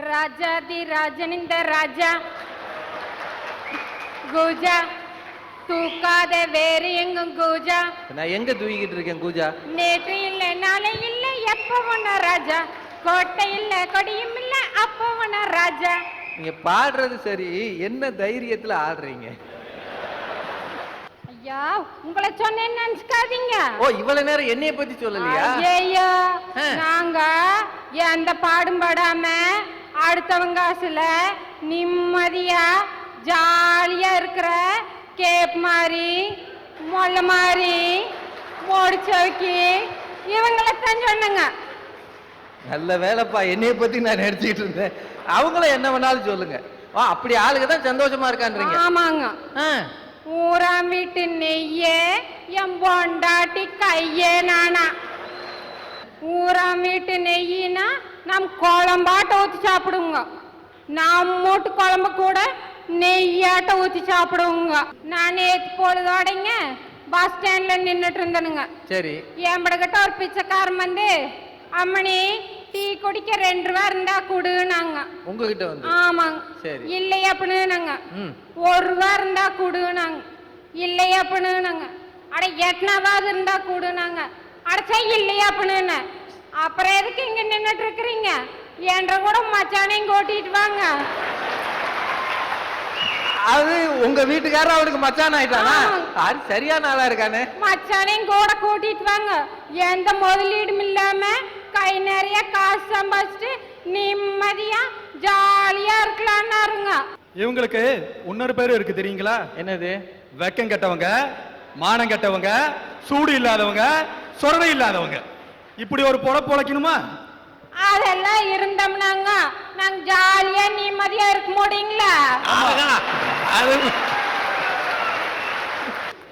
ராஜாதி ராஜனிந்த ராஜா கூஜா தூக்காத வேறு எங்கும் கூஜா. நான் எங்க தூக்கிட்டு இருக்கேன் கூஜா? நேற்று இல்லை நாளை இல்லை எப்ப ஒண்ணா ராஜா. கோட்டை இல்லை கொடியும் இல்லை அப்ப ஒண்ணா ராஜா. நீங்க பாடுறது சரி, என்ன தைரியத்துல ஆடுறீங்க? ஐயா உங்களை சொன்னேன்னு நினைச்சுக்காதீங்க. ஓ இவ்வளவு நேரம் என்னைய பத்தி சொல்லலையா? ஐயோ நாங்க எந்த பாடும் படாம அடுத்தவங்க காசுல நிம்மதியா ஜாலியா இருக்கிற கேப் மாதிரி மொல்ல மாதிரி முடிச்சோக்கி இவங்களைத்தான் சொன்னங்க. நல்ல வேலைப்பா, என்னைய பத்தி நான் நினைச்சிட்டு இருந்தேன். அவங்கள என்ன வேணாலும் சொல்லுங்க. அப்படி ஆளுங்க தான் சந்தோஷமா இருக்கான்றீங்க. ஆமாங்க. ஊராம் வீட்டு நெய்யே என் பொண்டாட்டி கையே நானா. ஊராம் வீட்டு நெய்யினா நம் குழம்பாட்ட ஊற்றி சாப்பிடுங்க. நம்மூட்டு குழம்பு கூட நெய்யாட்ட ஊற்றி சாப்பிடுவோங்க. நான் நேற்று பொழுதோடைங்க பஸ் ஸ்டாண்ட்ல நின்றுட்டு இருந்தனுங்க. சரி. என் படக்கிட்ட ஒரு பிச்சைக்காரன் வந்து அம்மணி டீ குடிக்க 2 ரூபா இருந்தா குடுனாங்க. உங்ககிட்ட வந்து? ஆமாங்க. சரி. இல்லையா அப்படின்னாங்க. 1 ரூபா இருந்தா குடுனாங்க. இல்லையா அப்படின்னாங்க. அட 8 இருந்தா குடுனாங்க. அடச்சா இல்லையா அப்படின்னு. அப்புறம் எதுக்கு இங்க நின்றுட்டு இருக்கிறீங்க? என்ற கூட மச்சானையும் கூட்டிட்டு வாங்க. அது உங்க வீட்டுக்காரர் அவனுக்கு மச்சான் ஆயிட்டானா? அது சரியான ஆளா இருக்கானே. மச்சானையும் கூட கூட்டிட்டு வாங்க. எந்த முதலீடும் இல்லாம கை நிறைய காசு சம்பாதிச்சுட்டு நிம்மதியா ஜாலியா இருக்கலாம்னாருங்க. இவங்களுக்கு இன்னொரு பேரு இருக்கு தெரியுங்களா? என்னது? வெக்கம் கெட்டவங்க, மானம் கெட்டவங்க, சூடு இல்லாதவங்க, சொரணை இல்லாதவங்க. இப்படி ஒரு பொழப்பு பொழைக்கணுமா? அதெல்லாம் இருந்தோம்னாங்க நாங்க ஜாலியா நிம்மதியா இருக்க முடியுங்களா?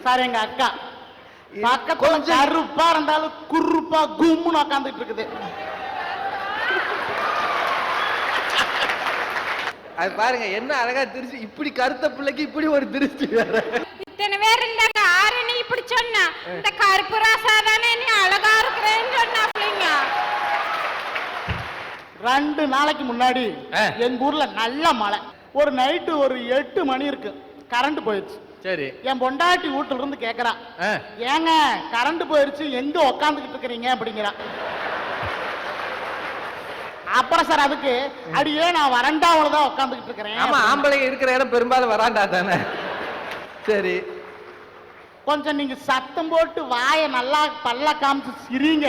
சார் எங்க அக்கா பக்கத்துல கருப்பா இருந்தாலும் குறுப்பா கும்முன்னு உக்காந்துட்டு இருக்குது. அது பாருங்க என்ன அழகா திருச்சி. இப்படி கருத்த பிள்ளைக்கு இப்படி ஒரு திருச்சி வேற. இத்தனை பேர் இருந்தாங்க. ஆறு நீ இப்படி சொன்ன இந்த கருப்பு ராசா தானே நீ அழகா இருக்கிறேன்னு சொன்னாப்லீங்க. 2 நாளைக்கு முன்னாடி எங்க ஊர்ல நல்ல மழை. ஒரு நைட்டு ஒரு 8 மணி இருக்கு, கரண்ட் போயிடுச்சு. சரி. என் பொண்டாட்டி வீட்டுல இருந்து கேக்குறான், ஏங்க கரண்ட் போயிடுச்சு எங்க உக்காந்துக்கிட்டு இருக்கிறீங்க அப்படிங்கிறான். அப்புறம் சார் அதுக்கு அடியே நான் வறண்டாவில் தான் உட்காந்துக்கிட்டு இருக்கிறேன். ஆமா, ஆம்பளைங்க இருக்கிற இடம் பெரும்பாலும் வராண்டா தானே. சரி. கொஞ்சம் நீங்க சத்தம் போட்டு வாயை நல்லா பல்ல காமிச்சு சிரிங்க,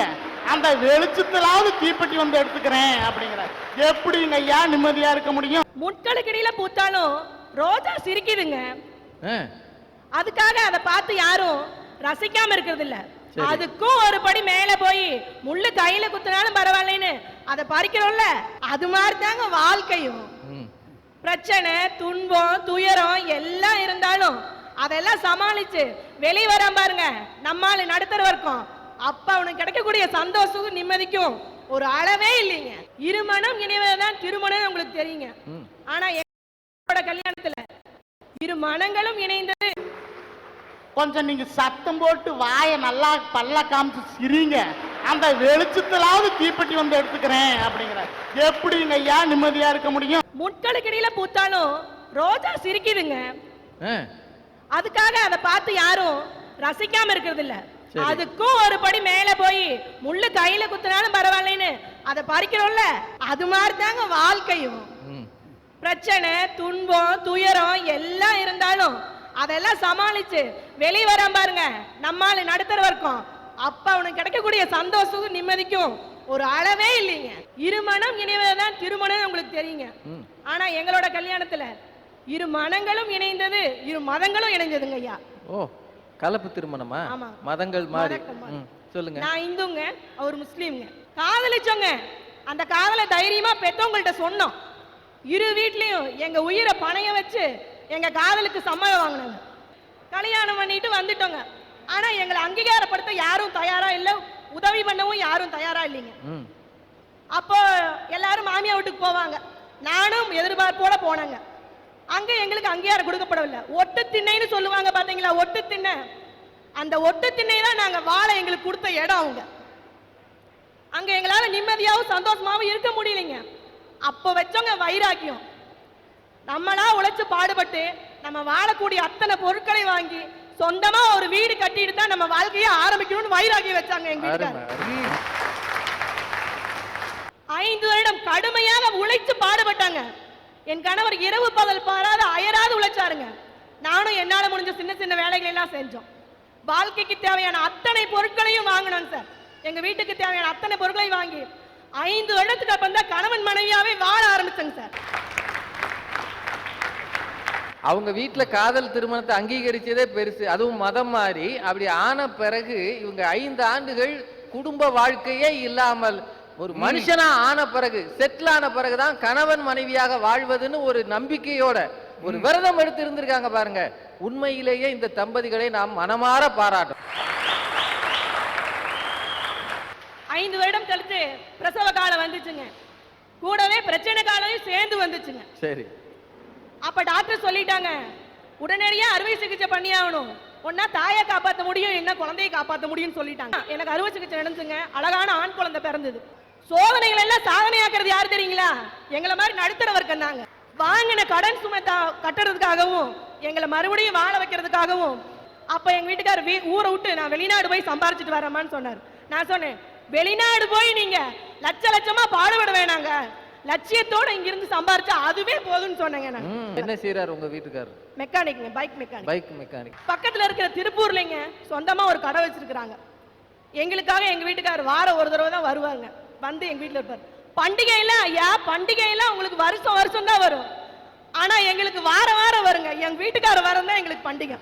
அந்த வெளிச்சத்திலாவது தீப்பெட்டி வந்து எடுத்துக்கிறேன் அப்படிங்கிற. எப்படிங்க ஐயா நிம்மதியா இருக்க முடியும்? முட்களுக்கு இடையில பூத்தாலும் ரோஜா சிரிக்குதுங்க. அதுக்காக அதை பார்த்து யாரும் ரசிக்காம இருக்கிறது இல்ல. அதுக்கும் ஒரு படி மேல போய் முள்ளு கையில குத்தினாலும் பரவாயில்லைன்னு அதை பறிக்கிறோம்ல, அது மாதிரி தாங்க வாழ்க்கையும். பிரச்சனை, துன்பம், துயரம் எல்லாம் இருந்தாலும் அதெல்லாம் சமாளிச்சு வெளியே வர பாருங்க நம்மால நடுத்தர வர்க்கம். அப்ப அவனுக்கு கிடைக்கக்கூடிய சந்தோஷம் நிம்மதிக்கும் ஒரு அளவே இல்லைங்க. இருமணம் இணைவதுதான் திருமணம் உங்களுக்கு தெரியுங்க. ஆனா என்னோட கல்யாணத்துல 2 மனங்களும் இணைந்தது. கொஞ்சம் நீங்க சத்தம் போட்டு வாயை நல்லா பல்ல காமிச்சு சிரிங்க, அந்த வெளிச்சத்திலாவது தீப்பெட்டி வந்து எடுத்துக்கிறேன் அப்படிங்கிற. எப்படிங்க ஐயா நிம்மதியா இருக்க முடியும்? முட்களுக்கு இடையில பூத்தாலும் ரோஜா சிரிக்குதுங்க. அதுக்காக அதை பார்த்து யாரும் ரசிக்காம இருக்கிறது இல்ல. அதுக்கும் ஒரு படி மேல போய் முள்ளு கையில குத்தினாலும் பரவாயில்லைன்னு அதை பறிக்கிறோம்ல, அது மாதிரி தாங்க வாழ்க்கையும். பிரச்சனை, துன்பம், துயரம் எல்லாம் இருந்தாலும் அதெல்லாம் சமாளிச்சு வெளியே வர பாருங்க நம்மால நடுத்தர வர்க்கம். அப்ப அவனுக்கு கிடைக்கக்கூடிய சந்தோஷம் நிம்மதிக்கும் ஒரு அளவே இல்லைங்க. இருமணம் இணைவதுதான் திருமணம் உங்களுக்கு தெரியுங்க. ஆனா எங்களோட கல்யாணத்துல 2 மனங்களும் இணைந்தது, 2 மதங்களும் இணைஞ்சதுங்க ஐயா. ஓ, கலப்பு திருமணமா? மதங்கள் மாறி. சொல்லுங்க. நான் இந்துங்க, அவர் முஸ்லீம்ங்க. காதலிச்சோங்க. அந்த காதலை தைரியமா பெத்தவங்கள்ட்ட சொன்னோம். 2 வீட்லயும் எங்க உயிரை பணைய வச்சு எங்க காதலுக்கு சம்மதம் வாங்கினாங்க. கல்யாணம் பண்ணிட்டு வந்துட்டோங்க. ஆனா எங்களை அங்கீகாரப்படுத்த யாரும் தயாரா இல்ல, உதவி பண்ணவும் யாரும் தயாரா இல்லைங்க. அப்போ எல்லாரும் மாமியா வீட்டுக்கு போவாங்க. நானும் எதிர்பார்ப்போட போனேங்க. அங்க எங்களுக்கு அங்கீகாரம் கொடுக்கப்படவில்லை. ஒட்டு திண்ணைன்னு சொல்லுவாங்க பாத்தீங்களா, ஒட்டு திண்ணை. அந்த ஒட்டு திண்ணை தான் நாங்க வாழ எங்களுக்கு கொடுத்த இடம். அவங்க அங்க எங்களால நிம்மதியாவும் சந்தோஷமாவும் இருக்க முடியலைங்க. அப்ப வச்சவங்க வைராக்கியம். நம்மளா உழைச்சு பாடுபட்டு நம்ம வாழக்கூடிய அத்தனை பொருட்களை வாங்கி சொந்தமா ஒரு வீடு கட்டிட்டு தான் நம்ம வாழ்க்கையை ஆரம்பிக்கணும்னு வைராக்கியம் வச்சாங்க எங்க வீட்டுக்காரர். 5 வருடம் கடுமையாக உழைச்சு பாடுபட்டாங்க. என் கணவர் இரவு பகல் பாராது அயராது உழைச்சாருங்க. நானும் என்னால முடிஞ்ச சின்ன சின்ன வேலைகளை எல்லாம் செஞ்சோம். வாழ்க்கைக்கு தேவையான அத்தனை பொருட்களையும் வாங்கினோம் சார். எங்க வீட்டுக்கு தேவையான அத்தனை பொருட்களையும் வாங்கி 5 வருடத்துக்கு அப்புறம் தான் கணவன் மனைவியாவே வாழ ஆரம்பிச்சங்க சார். அவங்க வீட்டுல காதல் திருமணத்தை அங்கீகரிச்சதே பெருசு. அதுவும் மதம் மாறி அப்படி ஆன பிறகு இவங்க 5 ஆண்டுகள் குடும்ப வாழ்க்கையே இல்லாமல் ஒரு மனுஷனா ஆன பிறகு, செட்டில் ஆன பிறகுதான் கணவன் மனைவியாக வாழ்வதுன்னு ஒரு நம்பிக்கையோட ஒரு விரதம் எடுத்து இருந்திருக்காங்க பாருங்க. உண்மையிலேயே இந்த தம்பதிகளை நாம் மனமாற பாராட்டும். 5 வருடம் கழித்து பிரசவ காலம் வந்துச்சுங்க. கூடவே பிரச்சனை காலம் சேர்ந்து வந்துச்சுங்க. சரி. அப்ப டாக்டர் சொல்லிட்டாங்க, உடனடியா அறுவை சிகிச்சை பண்ணி ஆகணும். ஒன்னா தாயை காப்பாற்ற முடியும், என்ன குழந்தையை காப்பாற்ற முடியும்னு சொல்லிட்டாங்க. எனக்கு அறுவை சிகிச்சை நடந்துச்சுங்க. அழகான ஆண் குழந்தை பிறந்தது. சோதனைகள் எல்லாம் சாதனையாக்குறது யாரு தெரியுங்களா? எங்களை மாதிரி நடுத்தர வர்க்கம் தாங்க. வாங்கின கடன் சுமை கட்டுறதுக்காகவும் எங்களை மறுபடியும் வாழ வைக்கிறதுக்காகவும் அப்ப எங்க வீட்டுக்காரர் ஊரை விட்டு நான் வெளிநாடு போய் சம்பாரிச்சிட்டு வரமான்னு சொன்னார். நான் சொன்னேன், வெளிநாடு போய் நீங்க லட்ச லட்சமா பாடுபட வேணாங்க, லட்சியத்தோட இங்க இருந்து சம்பாரிச்சா அதுவே போதும்னு சொன்னேங்க. நான் என்ன செய்யறாரு உங்க வீட்டுக்காரர்? மெக்கானிக்ங்க, பைக் மெக்கானிக். Bike mechanic. பக்கத்துல இருக்கிற திருப்பூர்லங்க சொந்தமா ஒரு கடை வச்சிருக்காங்க. எங்களுக்காக எங்க வீட்டுக்காரர் வாரம் ஒரு தடவை தான் வருவாங்க. வந்து எங்க வீட்டுல இருப்பாரு. பண்டிகை எல்லாம் ஐயா, பண்டிகை எல்லாம் உங்களுக்கு வருஷம் வருஷம் தான் வரும். ஆனா எங்களுக்கு வாரம் வாரம் வருங்க. எங்க வீட்டுக்காரர் வாரம் தான் எங்களுக்கு பண்டிகை.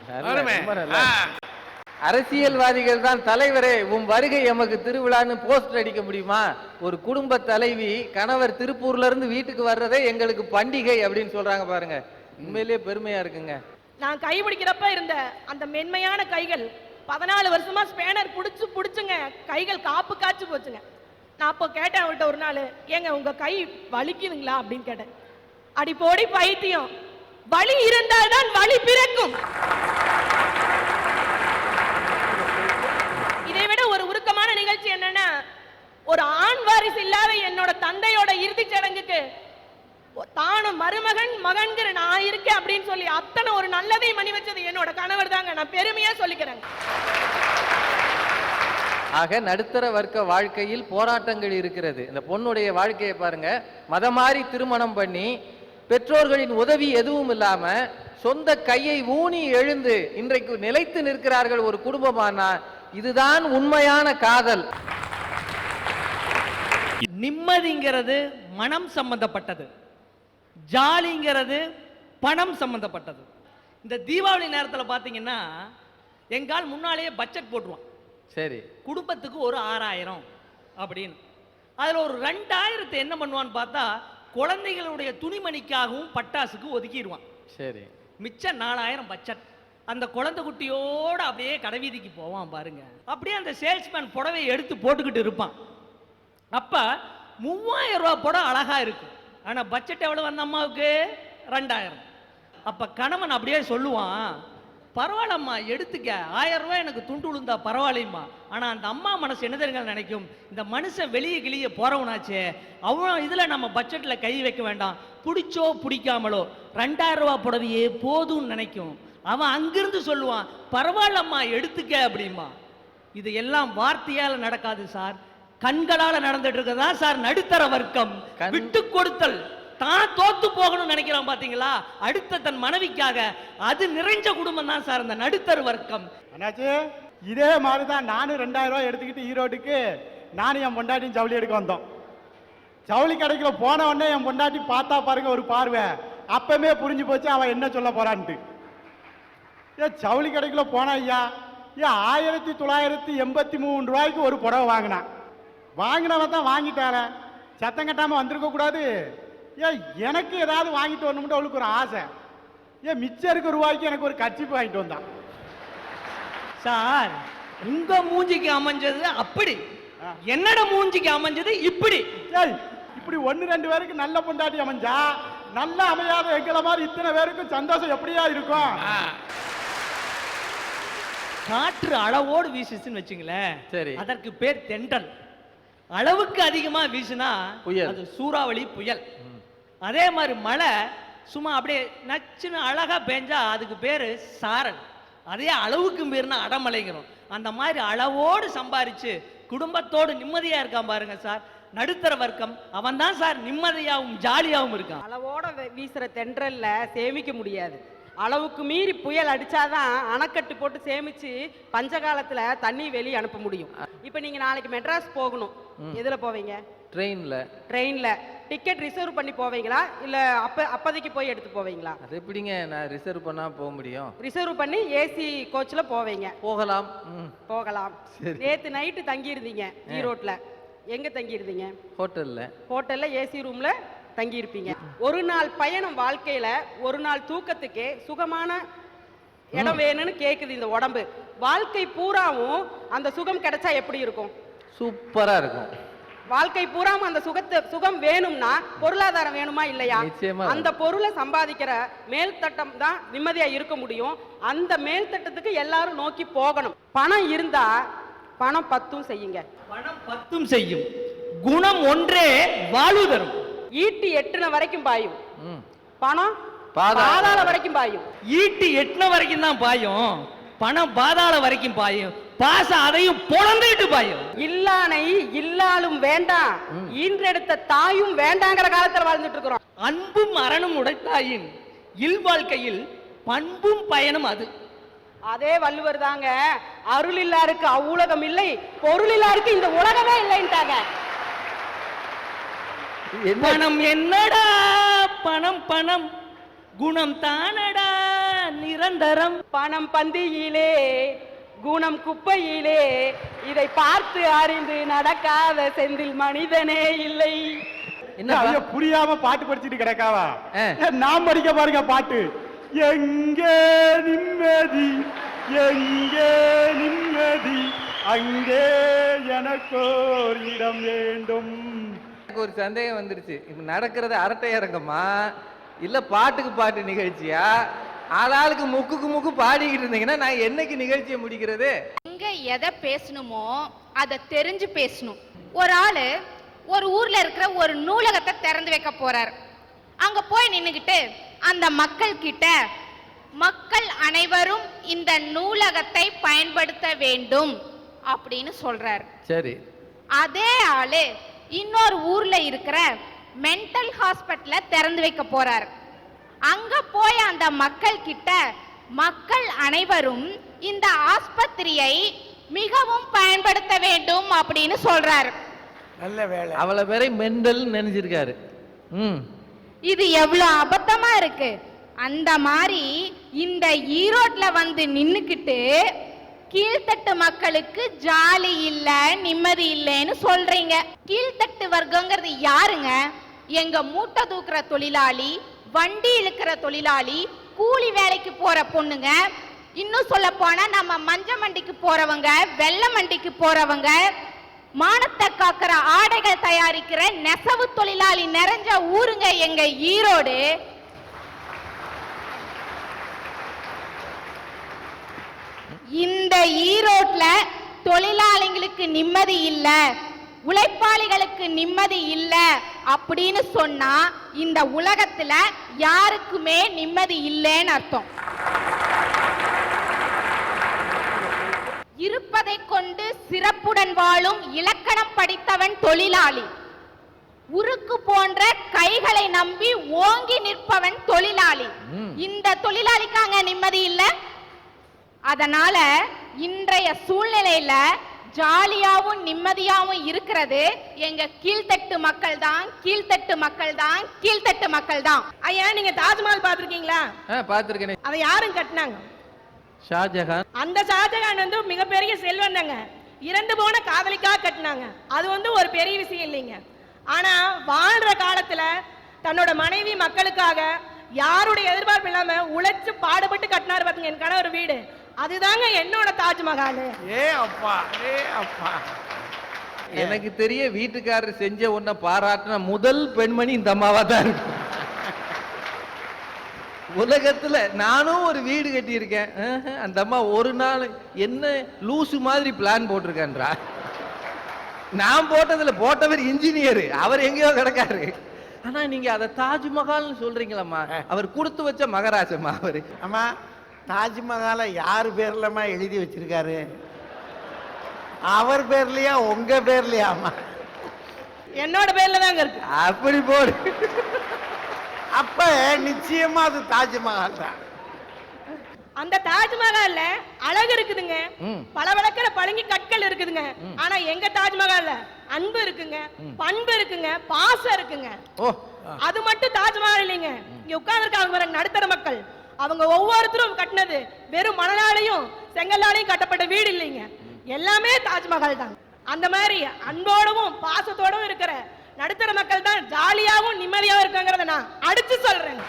அரசியல்வாதிகள் தான் தலைவரே, உன் வருகை எமக்கு திருவிழான்னு போஸ்டர் அடிக்க முடியுமா? ஒரு குடும்ப தலைவி கணவர் திருப்பூர்ல இருந்து வீட்டுக்கு வர்றதே எங்களுக்கு பண்டிகை அப்படின்னு சொல்றாங்க பாருங்க. உண்மையிலேயே பெருமையா இருக்குங்க. நான் கை பிடிக்கிறப்ப இருந்த அந்த மென்மையான கைகள் 14 வருஷமா ஸ்பேனர் புடிச்சுங்க கைகள் காப்பு காய்ச்சி போச்சுங்க. நான் அப்போ கேட்டேன் அவள்கிட்ட ஒரு நாள், ஏங்க உங்க கை வலிக்குதுங்களா அப்படின்னு கேட்டேன். அடி போடி பைத்தியம், வலி இருந்தால்தான் வலி பிறக்கும். இதை விட ஒரு உருக்கமான நிகழ்ச்சி என்னன்னா, ஒரு ஆண் வாரிசு இல்லாத என்னோட தந்தையோட இறுதி சடங்குக்கு தானும் மருமகன் மகன்கிற நான் இருக்கேன் அப்படின்னு சொல்லி அத்தனை ஒரு நல்லதை மணி வச்சது என்னோட கணவர் தாங்க. நான் பெருமையா சொல்லிக்கிறேன். ஆக நடுத்தர வர்க்க வாழ்க்கையில் போராட்டங்கள் இருக்கிறது. இந்த பொண்ணுடைய வாழ்க்கையை பாருங்க. மதமாறி திருமணம் பண்ணி பெற்றோர்களின் உதவி எதுவும் இல்லாம சொந்த கையை ஊனி எழுந்து இன்றைக்கு நிலைத்து நிற்கிறார்கள் ஒரு குடும்பமானா இதுதான் உண்மையான காதல். நிம்மதிங்கிறது மனம் சம்பந்தப்பட்டது, ஜாலிங்கிறது பணம் சம்பந்தப்பட்டது. இந்த தீபாவளி நேரத்தில் பார்த்தீங்கன்னா எங்கால் முன்னாலேயே பட்ஜெட் போட்டுருவான். சரி, குடும்பத்துக்கு ஒரு 6000 அப்படின்னு. அதில் ஒரு 2000 என்ன பண்ணுவான்னு பார்த்தா குழந்தைகளுடைய துணிமணிக்காகவும் பட்டாசுக்கு ஒதுக்கிடுவான். சரி, மிச்சம் 4000 பட்ஜெட். அந்த குழந்தை குட்டியோட அப்படியே கடைவீதிக்கு போவான் பாருங்க. அப்படியே அந்த சேல்ஸ்மேன் புடவை எடுத்து போட்டுக்கிட்டு இருப்பான். அப்ப 3000 ரூபாய் புடவை அழகா இருக்கும். ஆனா பட்ஜெட் எவ்வளவு அந்த அம்மாவுக்கு? 2000. அப்ப கணவன் அப்படியே சொல்லுவான், பரவாயில்லம்மா எடுத்துக்க, 1000 ரூபாய் எனக்கு துண்டு விழுந்தா பரவாயில்லைம்மா. ஆனா அந்த அம்மா மனசு என்ன தெரியுங்க நினைக்கும், இந்த மனுஷன் வெளியே கிளிய போறவனாச்சே, அவன் இதுல நம்ம பட்ஜெட்ல கை வைக்க வேண்டாம், பிடிச்சோ பிடிக்காமலோ 2000 ரூபாய் புடவையே போதும்னு நினைக்கும். அவன் அங்கிருந்து சொல்லுவான், பரவாயில்லம்மா எடுத்துக்க அப்படிமா. இது எல்லாம் வார்த்தையால நடக்காது சார், கண்களால நடந்துட்டு இருக்கதா சார் நடுத்தர வர்க்கம். விட்டு கொடுத்தல், தான் தோத்து போகணும்னு நினைக்கிறான் பாத்தீங்களா, அடுத்த தன் மனைவிக்காக, அது நிறைஞ்ச குடும்பம் தான் சார் இந்த நடுத்தர வர்க்கம். அண்ணாச்சி, இதே மாதிரிதான் நானும் 2000 ரூபாய் எடுத்துக்கிட்டு ஈரோட்டுக்கு நானும் என் பொண்டாட்டியும் ஜவுளி எடுக்க வந்தோம். ஜவுளி கடைக்குள்ள போன உடனே என் பொண்டாட்டி பார்த்தா பாருங்க ஒரு பார்வை, அப்பமே புரிஞ்சு போச்சு அவன் என்ன சொல்ல போறான்ட்டு. ஜவுளி கடைக்குள்ள போனா ஐயா, 1983 ரூபாய்க்கு ஒரு புடவை வாங்கினான். வாங்கினவன் தான் வாங்கிட்டார, சத்தம் கட்டாம வந்திருக்க கூடாது. எனக்கு ஏதாவது வாங்கிட்டு வரணும்னு அவளுக்கு ஒரு ஆசை. மிச்சம் இருக்க ரூபாய்க்கு எனக்கு ஒரு கட்சிப்பு வாங்கிட்டு வந்தான். சார் உங்க மூஞ்சிக்கு அமைஞ்சது அப்படி, என்னோட மூஞ்சிக்கு அமைஞ்சது இப்படி. இப்படி 1-2 பேருக்கு நல்ல பொண்டாட்டி அமைஞ்சா, நல்லா அமையாத எங்களை மாதிரி இத்தனை பேருக்கும் சந்தோஷம் எப்படியா இருக்கும்? காற்று அளவோடு வீசுச்சுன்னு வச்சுங்களேன், சரி, அதற்கு பேர் தென்றல். அளவுக்கு அதிகமா வீசுனா புயல், அது சூறாவளி புயல். அதே மாதிரி மழை சும்மா அப்படியே நச்சுன்னு அழகா பெஞ்சா அதுக்கு பேரு சாரல். அதே அளவுக்கு மீறினா அடமலைங்கிறோம். அந்த மாதிரி அளவோடு சம்பாரிச்சு குடும்பத்தோடு நிம்மதியா இருக்கான் பாருங்க சார் நடுத்தர வர்க்கம். அவன் தான் சார் நிம்மதியாகவும் ஜாலியாகவும் இருக்கான். அளவோட வீசுற தென்றல்ல சேமிக்க முடியாது. அளவுக்கு மீறி புயல் அடிச்சாதான் அணைக்கட்டு போட்டு சேமிச்சு பஞ்சகாலத்துல தண்ணி வெளியே அனுப்ப முடியும். இப்ப நீங்க நாளைக்கு மெட்ராஸ் போகணும், எதுல போவீங்க? ட்ரெயின்ல. டிக்கெட் ரிசர்வ் பண்ணி போவீங்களா இல்ல அப்போதைக்கு போய் எடுத்து போவீங்களா? அது எப்படிங்க நான் ரிசர்வ் பண்ணா போக முடியும்? ரிசர்வ் பண்ணி ஏசி கோச்ல போவீங்க. போகலாம். நேத்து நைட்டு தங்கி இருந்தீங்க ஈரோட்ல. எங்க தங்கி இருந்தீங்க? ஹோட்டல்ல ஏசி ரூம்ல தங்கி இருப்பீங்க. ஒரு நாள் பயணம் வாழ்க்கையில ஒரு நாள் தூக்கத்துக்கே சுகமான இடம் வேணும்னு கேக்குது இந்த உடம்பு. வாழ்க்கை பூராவும் அந்த சுகம் கிடைச்சா எப்படி இருக்கும்? சூப்பரா இருக்கும். வாழ்க்கை பூராவும் அந்த சுகம் வேணும்னா பொருளாதாரம் வேணுமா இல்லையா? அந்த பொருளை சம்பாதிக்கிற மேல்தட்டம் தான் நிம்மதியா இருக்க முடியும். அந்த மேல்தட்டத்துக்கு எல்லாரும் நோக்கி போகணும். பணம் இருந்தா பணம் பத்தும் செய்யுங்க. பணம் பத்தும் செய்யும், குணம் ஒன்றே வாழ்வு தரும். ஈட்டி எட்டுன வரைக்கும் பாயும், பணம் பாதாள வரைக்கும் பாயும். ஈட்டி எட்டுன வரைக்கும் தான் பாயும், பணம் பாதாள வரைக்கும் பாயும். பாசம் அதையும் பொழந்துட்டு பாயும். இல்லானை இல்லாலும் வேண்டாம், ஈன்றெடுத்த தாயும் வேண்டாங்கிற காலத்துல வாழ்ந்துட்டு இருக்கிறோம். அன்பும் அரணும் உடைத்தாயின் இல் வாழ்க்கையில் பண்பும் பயனும் அது. அதே வள்ளுவர் தாங்க அருள் இல்லாருக்கு அவ்வுலகம் இல்லை, பொருள் இல்லாருக்கு இந்த உலகமே இல்லைன்ட்டாங்க. பணம் என்னடா பணம் பணம், குணம் தானடா நிரந்தரம். பணம் பந்தியிலே குணம் குப்பையிலே, இதை பார்த்து அறிந்து நடக்காத செந்தில் மனிதனே இல்லை. என்ன புரியாம பாட்டு படிச்சுட்டு கிடக்காவா? நான் படிக்க பாருங்க பாட்டு. எங்கே நிம்மதி எங்கே நிம்மதி, அங்கே எனக்கோர் இடம் வேண்டும். எனக்கு ஒரு சந்தேகம் வந்துருச்சு. இப்ப நடக்கிறது அரட்டை அரங்கமா இல்ல பாட்டுக்கு பாட்டு நிகழ்ச்சியா? ஆளாளுக்கு முக்குக்கு முக்கு பாடிக்கிட்டு இருந்தீங்கன்னா நான் என்னைக்கு நிகழ்ச்சியை முடிக்கிறது? எங்க எதை பேசணுமோ அதை தெரிஞ்சு பேசணும். ஒரு ஆளு ஒரு ஊர்ல இருக்கிற ஒரு நூலகத்தை திறந்து வைக்க போறார். அங்க போய் நின்னுகிட்டு அந்த மக்கள் கிட்ட, மக்கள் அனைவரும் இந்த நூலகத்தை பயன்படுத்த வேண்டும் அப்படின்னு சொல்றார். சரி. அதே ஆளு இன்னொரு ஊர்ல இருக்கிற மென்டல் ஹாஸ்பிட்டல திறந்து வைக்க போறார். அங்க போய் அந்த மக்கள் கிட்ட, மக்கள் அனைவரும் இந்த ஆஸ்பத்திரியை மிகவும் பயன்படுத்த வேண்டும் அப்படின்னு சொல்றாரு. நல்ல வேலை. அவளை வேற மெண்டல் நினைச்சிருக்காரு. இது எவ்வளவு அபத்தமா இருக்கு. அந்த மாதிரி இந்த ஈரோட்ல வந்து நின்னுக்கிட்டு கீழ்த்தட்டு மக்களுக்கு ஜாலி இல்ல நிம்மதி இல்லைன்னு சொல்றீங்க. கீழ்த்தட்டு வர்க்கங்கிறது யாருங்க? எங்க மூட்டை தூக்குற தொழிலாளி, வண்டி இழுக்கிற தொழிலாளி, கூலி வேலைக்கு போற பொண்ணுங்க, இன்னும் சொல்ல போனா நம்ம மஞ்ச மண்டிக்கு போறவங்க, வெள்ளை மண்டிக்கு போறவங்க, மானத்தை காக்கிற ஆடைகள் தயாரிக்கிற நெசவு தொழிலாளி நிறைஞ்ச ஊருங்க எங்க ஈரோடு. இந்த ஈரோட்ல தொழிலாளிகளுக்கு நிம்மதி இல்ல, உழைப்பாளிகளுக்கு நிம்மதி இல்ல அப்படின்னு சொன்னா இந்த உலகத்துல யாருக்குமே நிம்மதி இல்லைன்னு அர்த்தம். இருப்பதை கொண்டு சிறப்புடன் வாழும் இலக்கணம் படித்தவன் தொழிலாளி. உருக்கு போன்ற கைகளை நம்பி ஓங்கி நிற்பவன் தொழிலாளி. இந்த தொழிலாளிக்காங்க நிம்மதி இல்ல. அதனால இன்றைய சூழ்நிலையில ஜாலியாவும் நிம்மதியாவும் இருக்கிறது எங்க கீழ்த்தட்டு மக்கள் தான், கீழ்த்தட்டு மக்கள் தான், கீழ்த்தட்டு மக்கள் தான். ஐயா, நீங்க தாஜ்மஹால் பாத்திருக்கீங்களா? பாத்திருக்கேன். அதை யாரும் கட்டினாங்க? ஷாஜகான். அந்த ஷாஜகான் வந்து மிகப்பெரிய செல்வந்தங்க. இறந்து போன காதலிக்காக கட்டினாங்க. அது வந்து ஒரு பெரிய விஷயம் இல்லைங்க. ஆனா வாழ்ற காலத்துல தன்னோட மனைவி மக்களுக்காக யாருடைய எதிர்பார்ப்பு இல்லாம உழைச்சு பாடுபட்டு கட்டினாரு பாத்தீங்க என் கணவர் வீடு. அதுதாங்க என்னோட தாஜ்மஹால். ஏ அப்பா, ஏ அப்பா. எனக்கு தெரிய வீட்டுக்காரர் செஞ்ச ஒன்ன பாராட்டின முதல் பெண்மணி இந்த அம்மாவா தான் இருக்கும். உலகத்துல நானும் ஒரு வீடு கட்டி இருக்கேன். அந்த அம்மா ஒரு நாள் என்ன லூசு மாதிரி பிளான் போட்டிருக்கேன்றா. நான் போட்டதுல போட்டவர் இன்ஜினியர், அவர் எங்கேயோ கிடக்காரு. ஆனா நீங்க அதை தாஜ்மஹால்னு சொல்றீங்களம்மா. அவர் கொடுத்து வச்ச மகாராஜம்மா அவரு. ஆமா, தாஜ்மஹாலை யார் பேர்லமா எழுதி வச்சிருக்காரு? அவர் பேர்லயா உங்க பேர்லயாமா? என்னோட பேர்ல தாங்க இருக்கு. அப்படி போடு. அப்ப நிச்சயமா அது தாஜ்மஹால் தான். அந்த தாஜ்மஹால்ல அழகு இருக்குதுங்க, பளபளக்கிற பளிங்கு கற்கள் இருக்குதுங்க. ஆனா எங்க தாஜ்மஹால்ல அன்பு இருக்குங்க, பண்பு இருக்குங்க, பாசம் இருக்குங்க. அது மட்டும் தாஜ்மஹால் இல்லைங்க. இங்க உட்கார்ந்துருக்காங்க நடுத்தர மக்கள், அவங்க ஒவ்வொருத்தரும் கட்டினது வெறும் மணலாலையும் செங்கல்லாலையும் கட்டப்பட்ட வீடு இல்லைங்க, எல்லாமே தாஜ்மஹால் தான். அந்த மாதிரி அன்போடவும் பாசத்தோடவும் இருக்கிற நடுத்தர மக்கள் தான் ஜாலியாகவும் நிம்மதியாகவும் இருக்காங்கிறத நான் அடிச்சு சொல்றேன்.